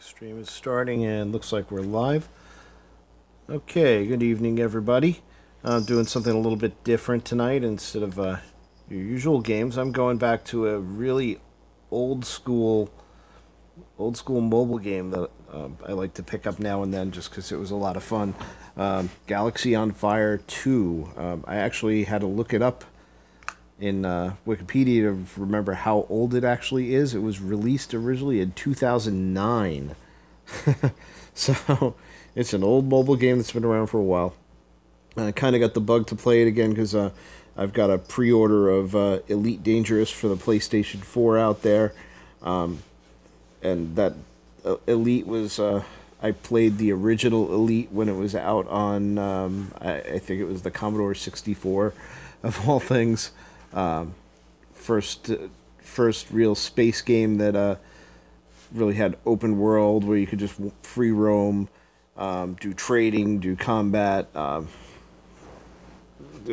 Stream is starting and looks like we're live. Okay, good evening, everybody. I'm doing something a little bit different tonight. Instead of your usual games, I'm going back to a really old school, old school mobile game that I like to pick up now and then, just because it was a lot of fun. Galaxy on Fire 2. I actually had to look it up in Wikipedia to remember how old it actually is. It was released originally in 2009. So it's an old mobile game that's been around for a while. I kind of got the bug to play it again because I've got a pre-order of Elite Dangerous for the PlayStation 4 out there. And that Elite was... I played the original Elite when it was out on... I think it was the Commodore 64, of all things. First real space game that really had open world where you could just free roam, do trading, do combat. There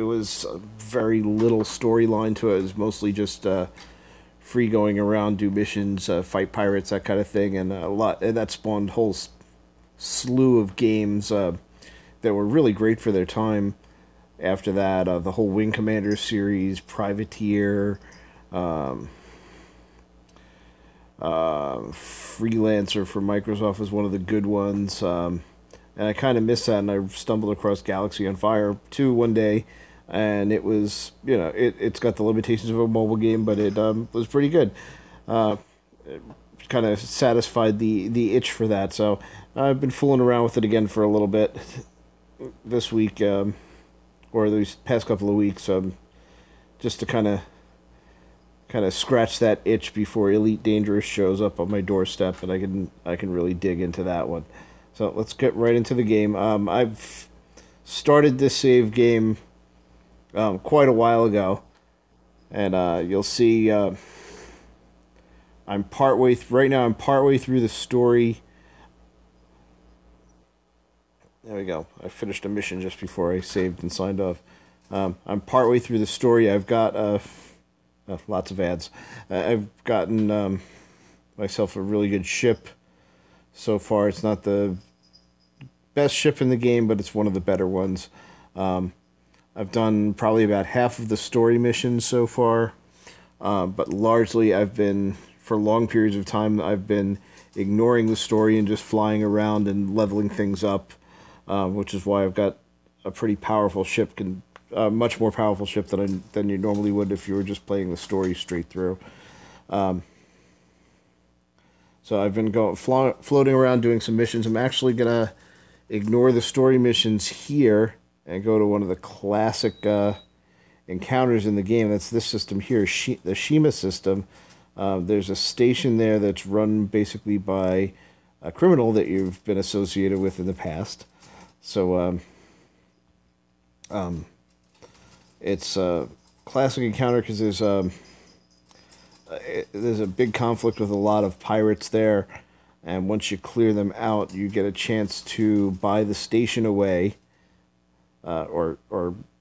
was very little storyline to it. It was mostly just free going around, do missions, fight pirates, that kind of thing, and and that spawned a whole slew of games that were really great for their time. After that, the whole Wing Commander series, Privateer, Freelancer for Microsoft was one of the good ones. And I kind of missed that, and I stumbled across Galaxy on Fire 2 one day, and it was, it's got the limitations of a mobile game, but it was pretty good. It kind of satisfied the itch for that, so I've been fooling around with it again for a little bit this week. Or these past couple of weeks, just to kind of scratch that itch before Elite Dangerous shows up on my doorstep, and I can really dig into that one. So let's get right into the game. I've started this save game quite a while ago, and you'll see I'm right now. I'm partway through the story. There we go. I finished a mission just before I saved and signed off. I'm partway through the story. I've got lots of ads. I've gotten myself a really good ship so far. It's not the best ship in the game, but it's one of the better ones. I've done probably about half of the story missions so far, but largely for long periods of time, I've been ignoring the story and just flying around and leveling things up. Which is why I've got a pretty powerful ship, much more powerful ship than you normally would if you were just playing the story straight through. So I've been floating around doing some missions. I'm actually gonna ignore the story missions here and go to one of the classic encounters in the game. That's this system here, the Shima system. There's a station there that's run basically by a criminal that you've been associated with in the past. So, it's a classic encounter because there's a big conflict with a lot of pirates there, and once you clear them out, you get a chance to buy the station away, or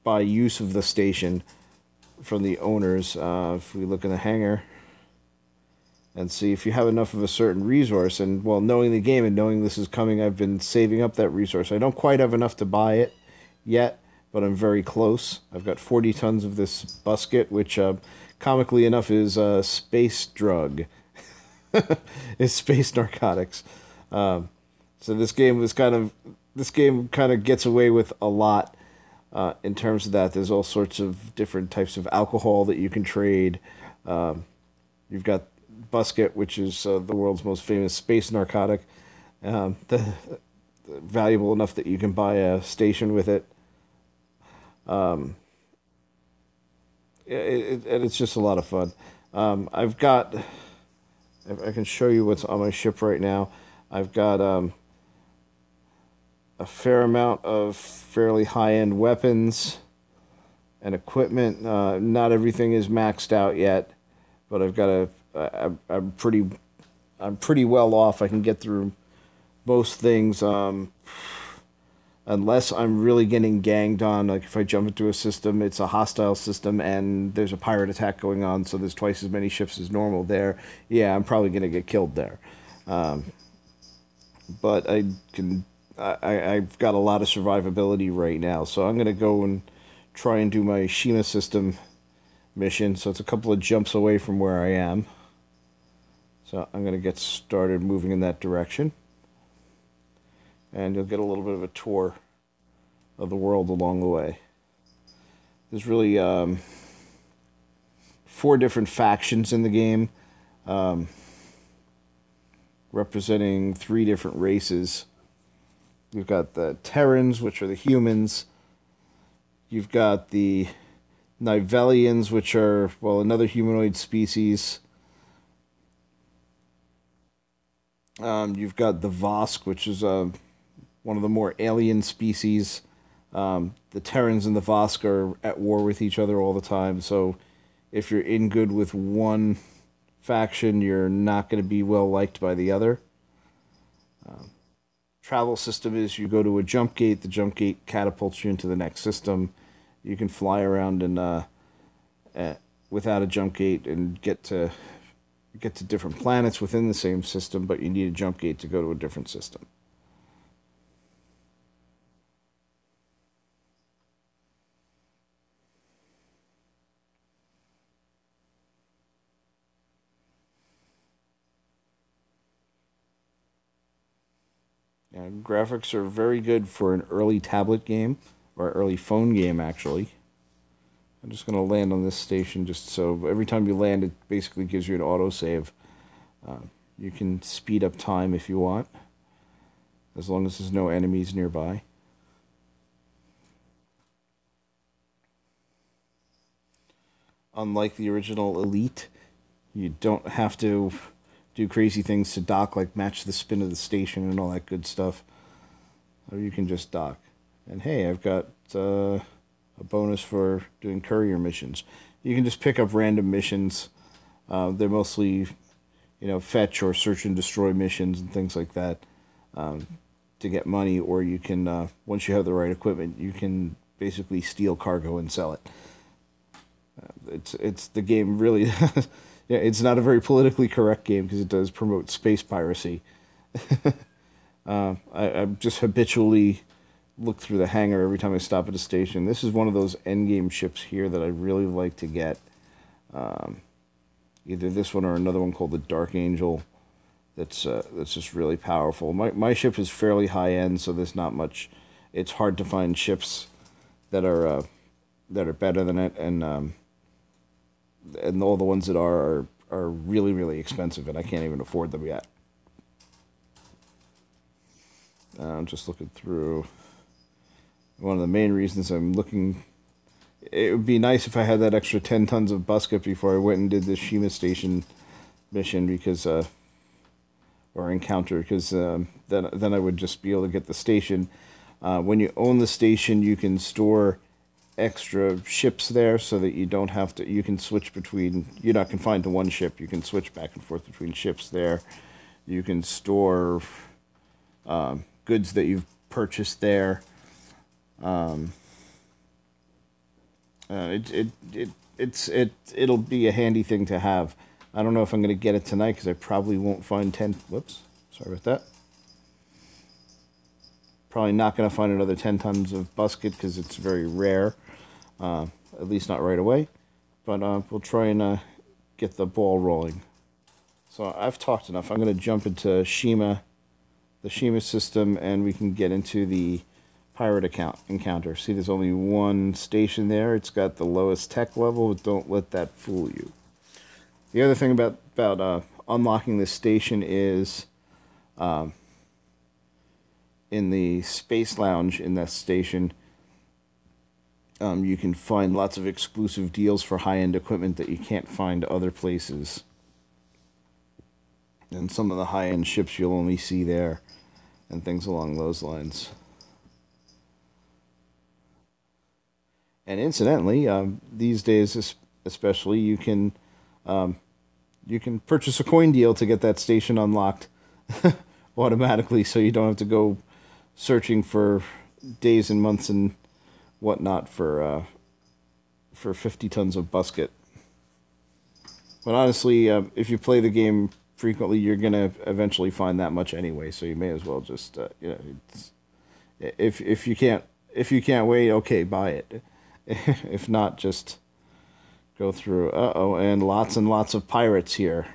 buy use of the station from the owners. If we look in the hangar and see if you have enough of a certain resource. And, well, knowing the game and knowing this is coming, I've been saving up that resource. I don't quite have enough to buy it yet, but I'm very close. I've got 40 tons of this busket, which, comically enough, is space drug. It's space narcotics. So this game kind of gets away with a lot in terms of that. There's all sorts of different types of alcohol that you can trade. You've got Busket, which is the world's most famous space narcotic, valuable enough that you can buy a station with it. And it's just a lot of fun. I can show you what's on my ship right now. I've got a fair amount of fairly high-end weapons and equipment. Not everything is maxed out yet, but I've got I'm pretty well off. I can get through most things, unless I'm really getting ganged on. Like if I jump into a system, it's a hostile system, and there's a pirate attack going on, so there's twice as many ships as normal there. Yeah, I'm probably gonna get killed there. but I've got a lot of survivability right now, so I'm gonna go and try and do my Shima system mission. So it's a couple of jumps away from where I am. So I'm gonna get started moving in that direction, and you'll get a little bit of a tour of the world along the way. There's really 4 different factions in the game, representing 3 different races. You've got the Terrans, which are the humans. You've got the Nivelians, which are, well, another humanoid species. You've got the Vosk, which is one of the more alien species. The Terrans and the Vosk are at war with each other all the time, so if you're in good with one faction, you're not going to be well liked by the other. Travel system is you go to a jump gate, the jump gate catapults you into the next system. You can fly around and without a jump gate and get to different planets within the same system, but you need a jump gate to go to a different system. Yeah, graphics are very good for an early tablet game, or early phone game, actually. I'm just going to land on this station just so every time you land, it basically gives you an autosave. You can speed up time if you want, as long as there's no enemies nearby. Unlike the original Elite, you don't have to do crazy things to dock, like match the spin of the station and all that good stuff. Or you can just dock. And hey, I've got a bonus for doing courier missions. You can just pick up random missions. They're mostly, fetch or search and destroy missions and things like that, to get money. Or you can, once you have the right equipment, you can basically steal cargo and sell it. It's the game really. Yeah, it's not a very politically correct game because it does promote space piracy. I just habitually look through the hangar every time I stop at a station. This is one of those endgame ships here that I really like to get. Either this one or another one called the Dark Angel. That's just really powerful. My ship is fairly high end, so there's not much. It's hard to find ships that are better than it, and all the ones that are really, really expensive, and I can't even afford them yet. I'm just looking through. One of the main reasons I'm looking, it would be nice if I had that extra 10 tons of busket before I went and did the Shima Station mission, because or encounter, because then I would just be able to get the station. When you own the station, you can store extra ships there so that you don't have to, you can switch between, you're not confined to one ship, you can switch back and forth between ships there. You can store goods that you've purchased there. It'll be a handy thing to have. I don't know if I'm going to get it tonight because I probably won't find 10, whoops, sorry about that. Probably not going to find another 10 tons of busket because it's very rare, at least not right away. But we'll try and get the ball rolling. So I've talked enough. I'm going to jump into Shima, the Shima system, and we can get into the pirate encounter. See, there's only one station there. It's got the lowest tech level, but don't let that fool you. The other thing about unlocking this station is in the Space Lounge in that station, you can find lots of exclusive deals for high-end equipment that you can't find other places. And some of the high-end ships you'll only see there, and things along those lines. And incidentally, these days especially, you can purchase a coin deal to get that station unlocked automatically, so you don't have to go searching for days and months and whatnot for 50 tons of busket. But honestly, if you play the game frequently you're gonna eventually find that much anyway. So you may as well just it's, if you can't wait, okay, buy it. If not, just go through. Uh-oh, and lots of pirates here.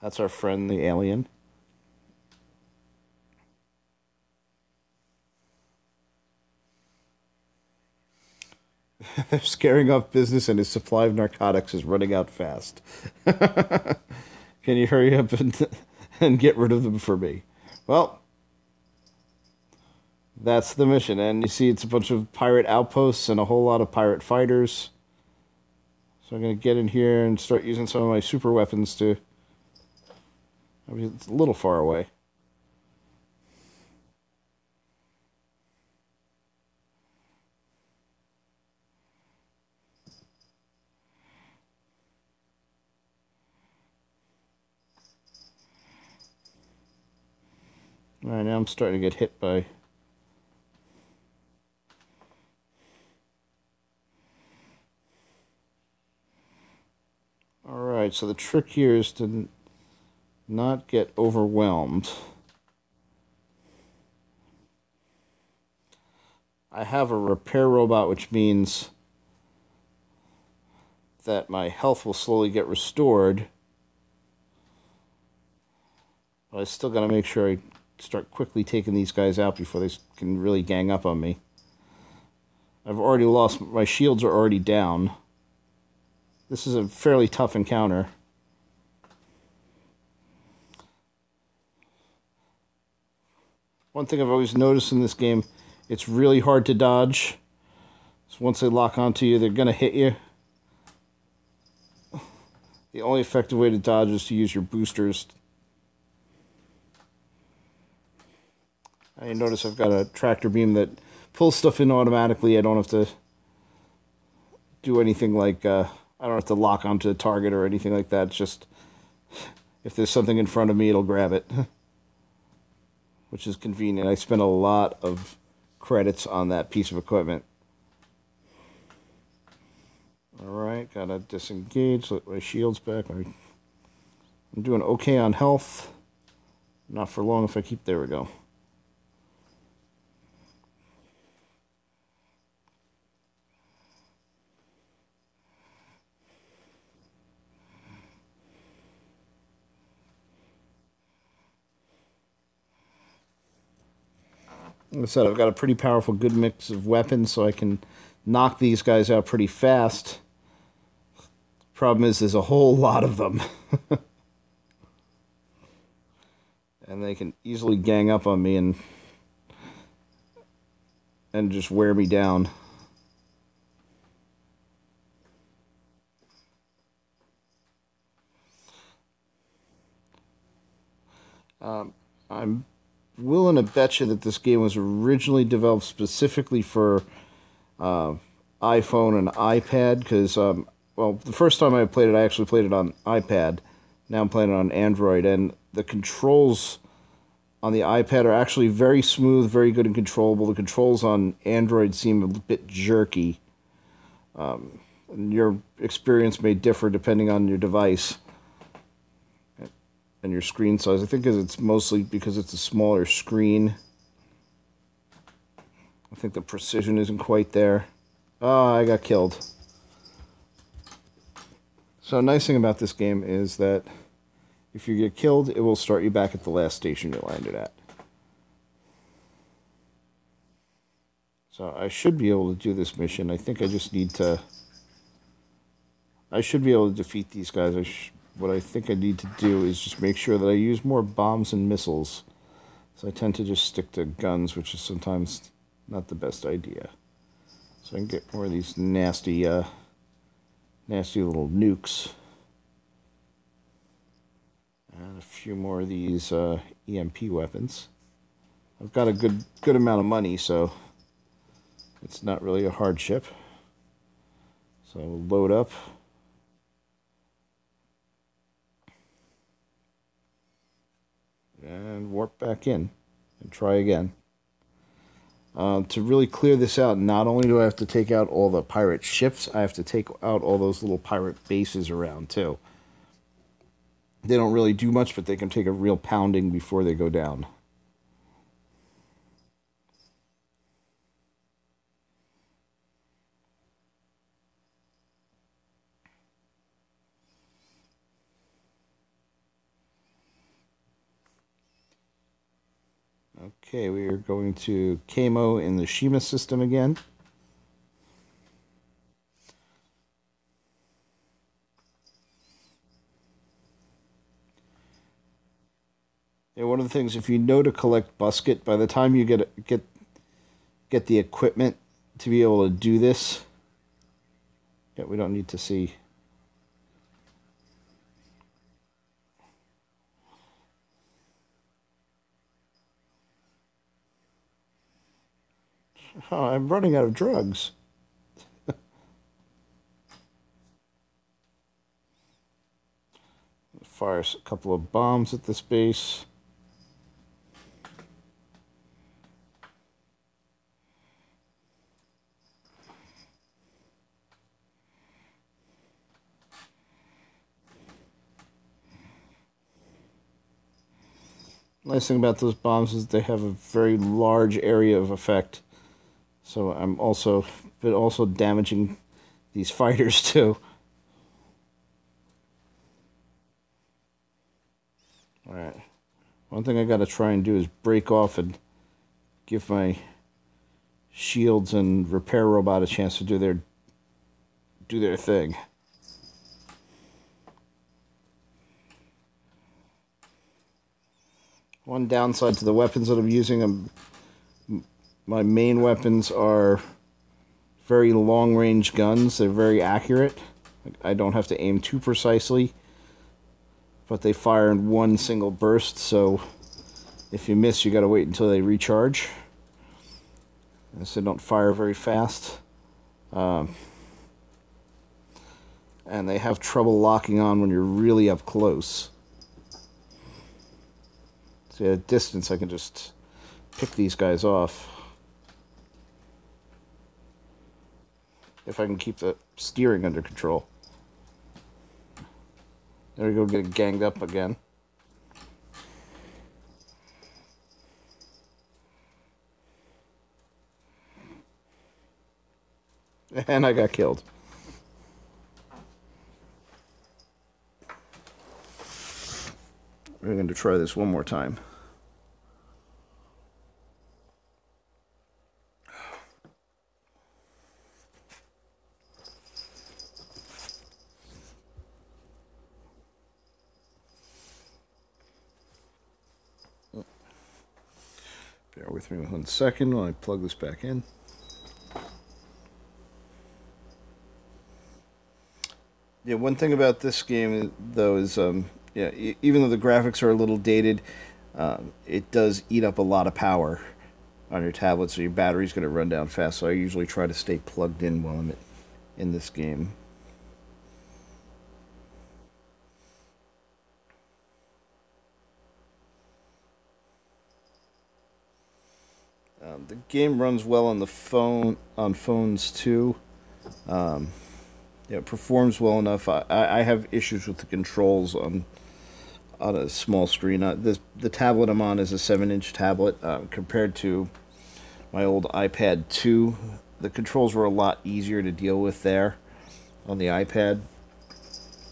That's our friend, the alien. They're scaring off business, and his supply of narcotics is running out fast. Can you hurry up and get rid of them for me? Well, that's the mission. And you see it's a bunch of pirate outposts and a whole lot of pirate fighters. So I'm going to get in here and start using some of my super weapons to... I mean, it's a little far away. Alright, now I'm starting to get hit by... Alright, so the trick here is to not get overwhelmed. I have a repair robot, which means that my health will slowly get restored. But I still got to make sure I start quickly taking these guys out before they can really gang up on me. I've already lost... My shields are already down. This is a fairly tough encounter. One thing I've always noticed in this game, it's really hard to dodge. So once they lock onto you, they're going to hit you. The only effective way to dodge is to use your boosters. I notice I've got a tractor beam that pulls stuff in automatically. I don't have to do anything like... I don't have to lock onto the target or anything like that. It's just, if there's something in front of me, it'll grab it. Which is convenient. I spent a lot of credits on that piece of equipment. Alright, gotta disengage, let my shields back. I'm doing okay on health. Not for long if I keep... There we go. Like I said, I've got a pretty powerful, good mix of weapons, so I can knock these guys out pretty fast. Problem is, there's a whole lot of them. And they can easily gang up on me and just wear me down. I'm willing to bet you that this game was originally developed specifically for iPhone and iPad, because, well, the first time I played it, I actually played it on iPad. Now I'm playing it on Android, and the controls on the iPad are actually very smooth, very good and controllable. The controls on Android seem a bit jerky. And your experience may differ depending on your device and your screen size. I think it's mostly because it's a smaller screen. I think the precision isn't quite there. Oh, I got killed. So, a nice thing about this game is that if you get killed, it will start you back at the last station you landed at. So, I should be able to do this mission. I think I just need to... I should be able to defeat these guys. What I think I need to do is just make sure that I use more bombs and missiles. So I tend to just stick to guns, which is sometimes not the best idea. So I can get more of these nasty little nukes. And a few more of these EMP weapons. I've got a good amount of money, so it's not really a hardship. So load up. And warp back in and try again. To really clear this out, not only do I have to take out all the pirate ships, I have to take out all those little pirate bases around too. They don't really do much, but they can take a real pounding before they go down. Okay, we are going to Kamo in the Shima system again. And one of the things, if you know to collect Busket, by the time you get the equipment to be able to do this, yeah, we don't need to see. Oh, I'm running out of drugs. Fires a couple of bombs at this base. Nice thing about those bombs is they have a very large area of effect. So I'm also damaging these fighters too. Alright. One thing I gotta try and do is break off and give my shields and repair robot a chance to do their thing. One downside to the weapons that I'm using, my main weapons are very long-range guns. They're very accurate. I don't have to aim too precisely, but they fire in one single burst, so if you miss, you gotta wait until they recharge. And so they don't fire very fast. And they have trouble locking on when you're really up close. So at a distance, I can just pick these guys off. If I can keep the steering under control. There we go, getting ganged up again. And I got killed. We're going to try this one more time. Bear with me 1 second while I plug this back in. Yeah, one thing about this game, though, is yeah, even though the graphics are a little dated, it does eat up a lot of power on your tablet, so your battery's going to run down fast. So I usually try to stay plugged in while I'm in this game. The game runs well on the phone, on phones too. Yeah, it performs well enough. I have issues with the controls on a small screen. The tablet I'm on is a 7-inch tablet compared to my old iPad 2. The controls were a lot easier to deal with there on the iPad,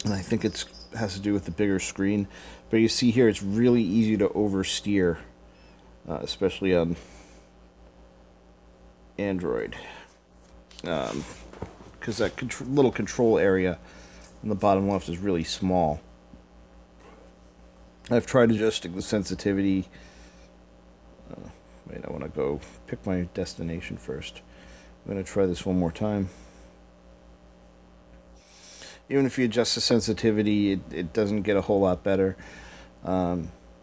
and I think it has to do with the bigger screen. But you see here, it's really easy to oversteer, especially on Android, because that little control area on the bottom left is really small. I've tried adjusting the sensitivity. Wait, I want to go pick my destination first. I'm going to try this one more time. Even if you adjust the sensitivity, it doesn't get a whole lot better.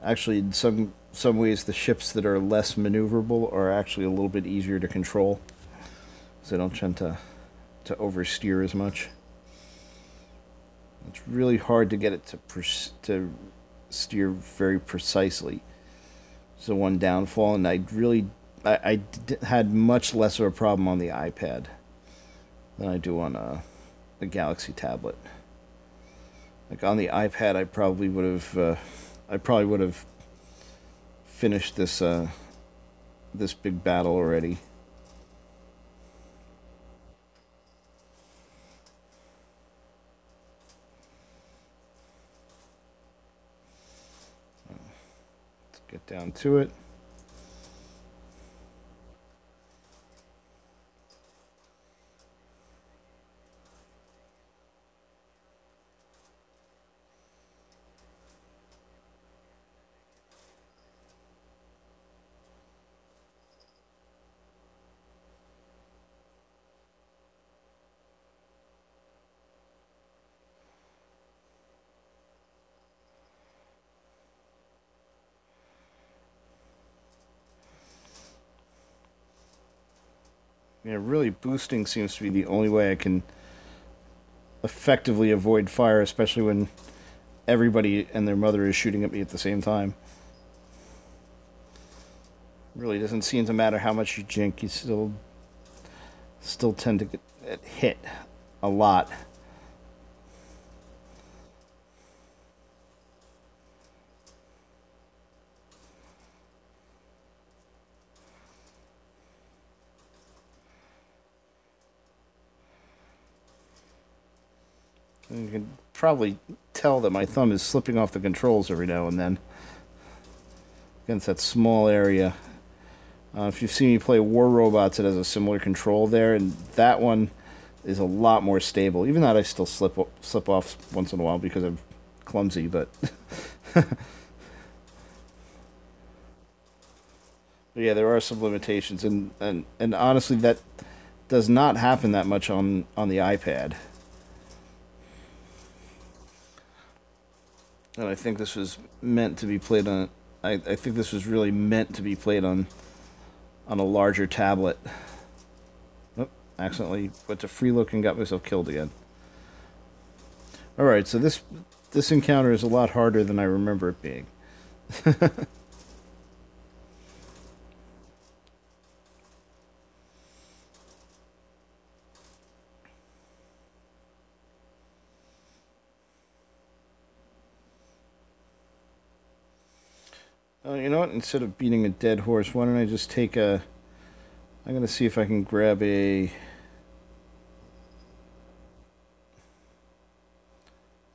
Actually, in some ways, the ships that are less maneuverable are actually a little bit easier to control, so they don't tend to oversteer as much. It's really hard to get it to steer very precisely. So one downfall, and I really had much less of a problem on the iPad than I do on the Galaxy tablet. Like on the iPad, I probably would have finished this big battle already. Let's get down to it. Yeah, really boosting seems to be the only way I can effectively avoid fire, especially when everybody and their mother is shooting at me at the same time. Really doesn't seem to matter how much you jink, you still tend to get hit a lot. And you can probably tell that my thumb is slipping off the controls every now and then against that small area. If you've seen me play War Robots, it has a similar control there, and that one is a lot more stable. Even that I still slip off once in a while because I'm clumsy, but but yeah, there are some limitations, and honestly, that does not happen that much on the iPad. And I think this was meant to be played on. I think this was really meant to be played on a larger tablet. Oh, accidentally went to free look and got myself killed again. All right, so this encounter is a lot harder than I remember it being. You know what? Instead of beating a dead horse, why don't I just take a... I'm going to see if I can grab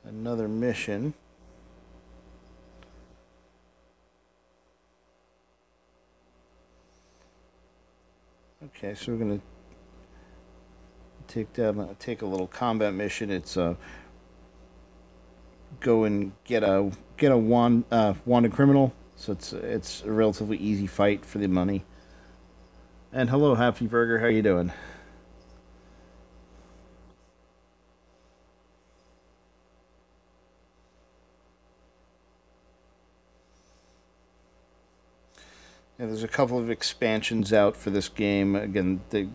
another mission. Okay, so we're going to take a little combat mission. It's go and get a wanted criminal. So it's a relatively easy fight for the money. And hello, Happy Burger, how you doing? Yeah, there's a couple of expansions out for this game. Again, they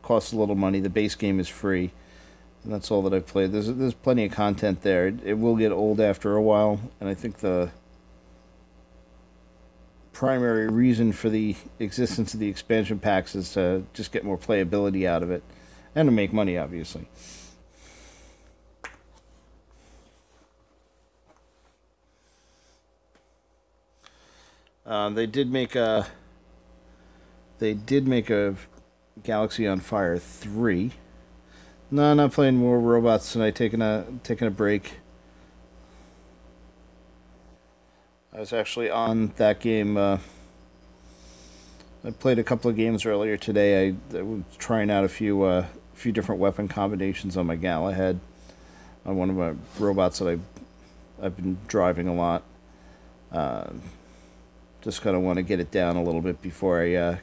cost a little money. The base game is free, and that's all that I've played. There's plenty of content there. It will get old after a while, and I think the primary reason for the existence of the expansion packs is to just get more playability out of it and to make money, obviously. They did make a Galaxy on Fire 3. No, not playing more robots tonight. Taking a break. I was actually on that game. I played a couple of games earlier today. I was trying out a few different weapon combinations on my Galahad, on one of my robots that I've been driving a lot. Just kind of want to get it down a little bit before I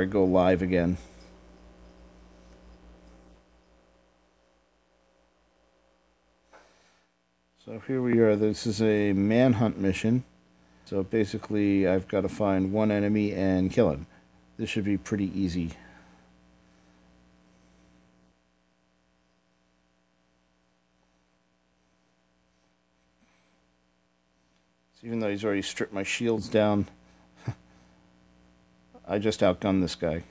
go live again. So here we are. This is a manhunt mission. So basically, I've got to find one enemy and kill him. This should be pretty easy. So even though he's already stripped my shields down, I just outgunned this guy.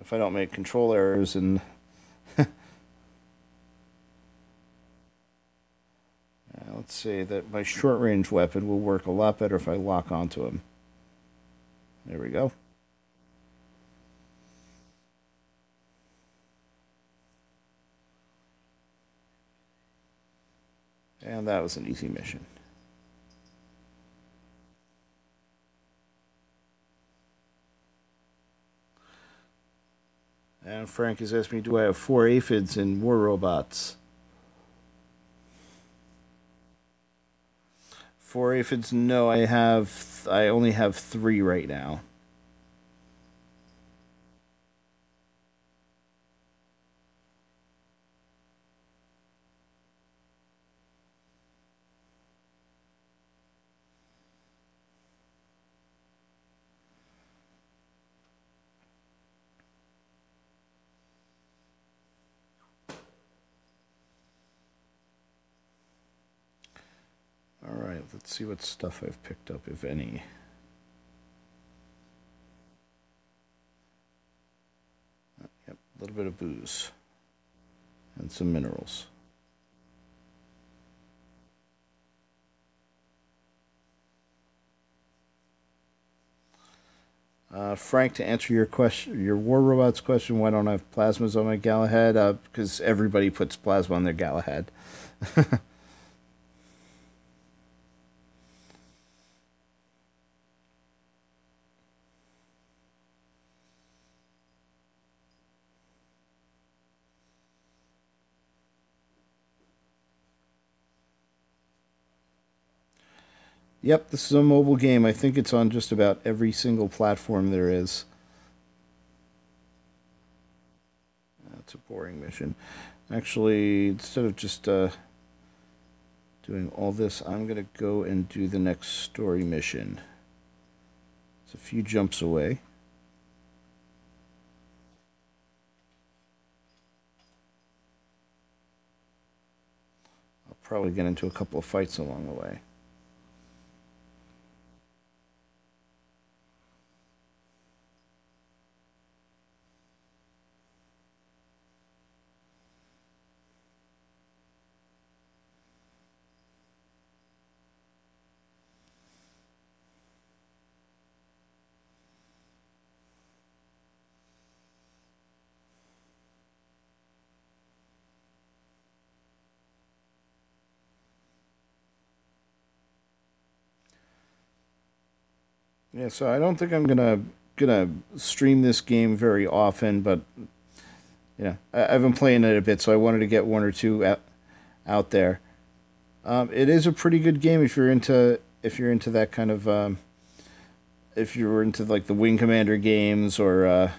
If I don't make control errors and... let's say that my short-range weapon will work a lot better if I lock onto him. There we go. And that was an easy mission. And Frank has asked me, do I have 4 aphids in War Robots? 4 aphids? No, I only have 3 right now. Alright, let's see what stuff I've picked up, if any. Yep, a little bit of booze. And some minerals. Frank, to answer your question, your War Robots question, why don't I have plasmas on my Galahad? Because everybody puts plasma on their Galahad. Yep, this is a mobile game. I think it's on just about every single platform there is. That's a boring mission. Actually, instead of just doing all this, I'm going to go and do the next story mission. It's a few jumps away. I'll probably get into a couple of fights along the way. Yeah, so I don't think I'm gonna stream this game very often, but I've been playing it a bit, so I wanted to get 1 or 2 out there. It is a pretty good game if you're into that kind of if you're into like the Wing Commander games or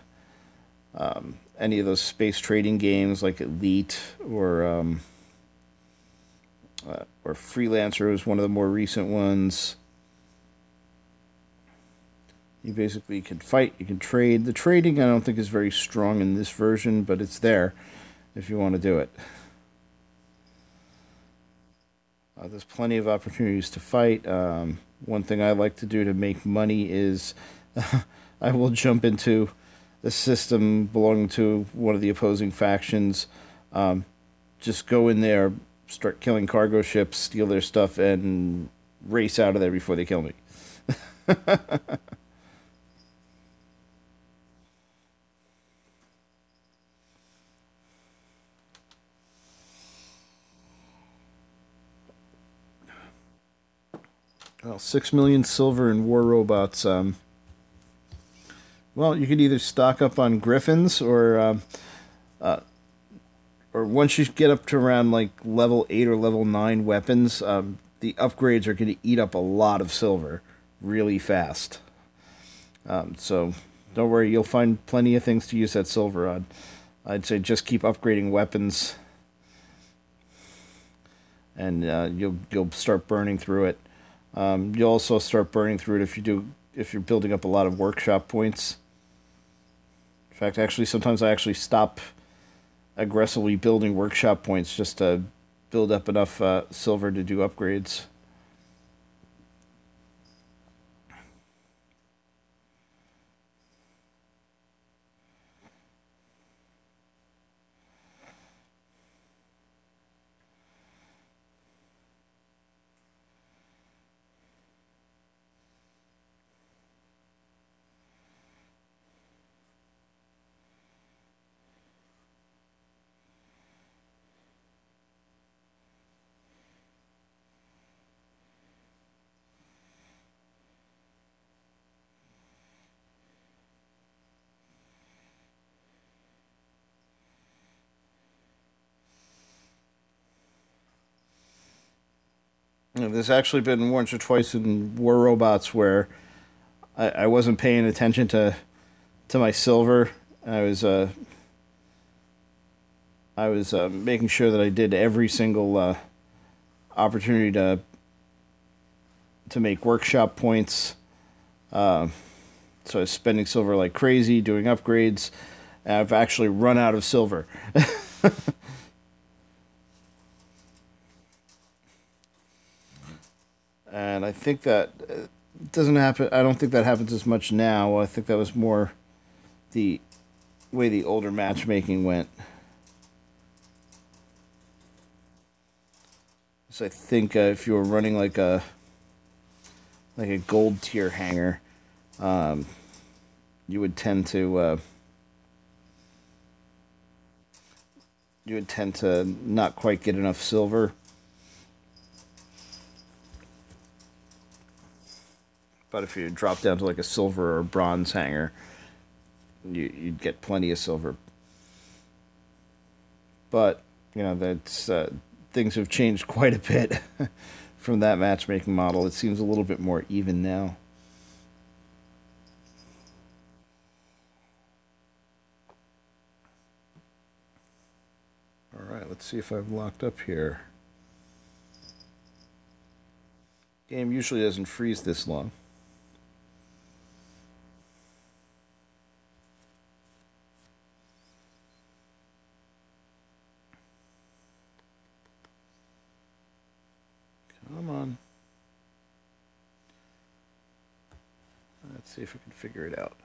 any of those space trading games like Elite or Freelancer was one of the more recent ones. You basically can fight, you can trade. The trading I don't think is very strong in this version, but it's there if you want to do it. There's plenty of opportunities to fight. One thing I like to do to make money is I will jump into the system belonging to one of the opposing factions. Just go in there, start killing cargo ships, steal their stuff, and race out of there before they kill me. Well, 6 million silver in War Robots. Well, you could either stock up on Griffins or once you get up to around like level 8 or level 9 weapons, the upgrades are going to eat up a lot of silver really fast. So don't worry, you'll find plenty of things to use that silver on. I'd say just keep upgrading weapons, and you'll start burning through it. You'll also start burning through it if you're building up a lot of workshop points. In fact, actually, sometimes I actually stop aggressively building workshop points just to build up enough silver to do upgrades. There's actually been once or twice in War Robots where I wasn't paying attention to my silver. I was making sure that I did every single opportunity to make workshop points. So I was spending silver like crazy, doing upgrades. And I've actually run out of silver. And I think that doesn't happen. I don't think that happens as much now. I think that was more the way the older matchmaking went. So I think if you were running like a gold tier hanger, you would tend to not quite get enough silver. But if you drop down to like a silver or bronze hanger, you'd get plenty of silver. But that's things have changed quite a bit from that matchmaking model. It seems a little bit more even now. All right, let's see if I've locked up here. Game usually doesn't freeze this long. Come on. Let's see if I can figure it out.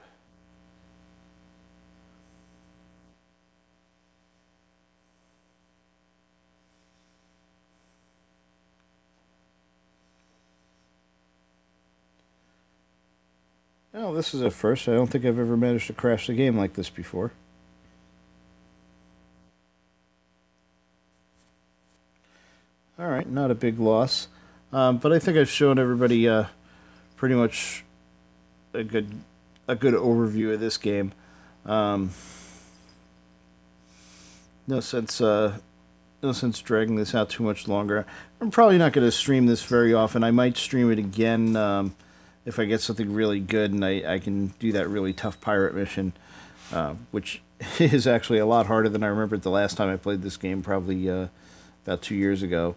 Oh, this is a first. I don't think I've ever managed to crash the game like this before. Alright, not a big loss. But I think I've shown everybody pretty much a good overview of this game. No sense dragging this out too much longer. I'm probably not going to stream this very often. I might stream it again if I get something really good and I can do that really tough pirate mission, which is actually a lot harder than I remembered the last time I played this game, probably about 2 years ago.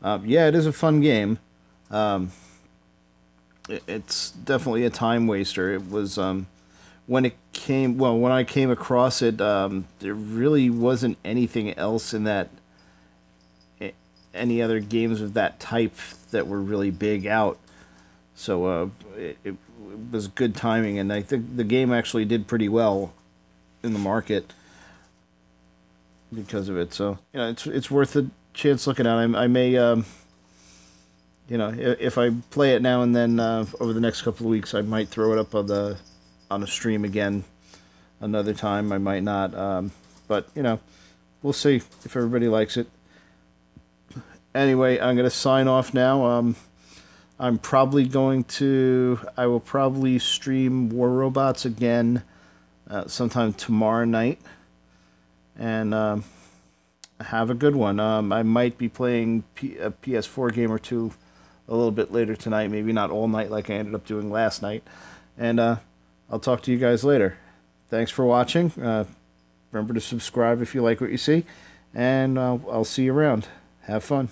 Yeah, it is a fun game. It's definitely a time waster. It was when I came across it, there really wasn't anything else in that any other games of that type that were really big out. So it was good timing, and I think the game actually did pretty well in the market because of it. So it's worth a chance looking at. I may if I play it now and then over the next couple of weeks, I might throw it up on a stream again another time. I might not, but we'll see if everybody likes it. Anyway, I'm going to sign off now. I will probably stream War Robots again sometime tomorrow night. And have a good one. I might be playing a PS4 game or two a little bit later tonight. Maybe not all night like I ended up doing last night. And I'll talk to you guys later. Thanks for watching. Remember to subscribe if you like what you see. And I'll see you around. Have fun.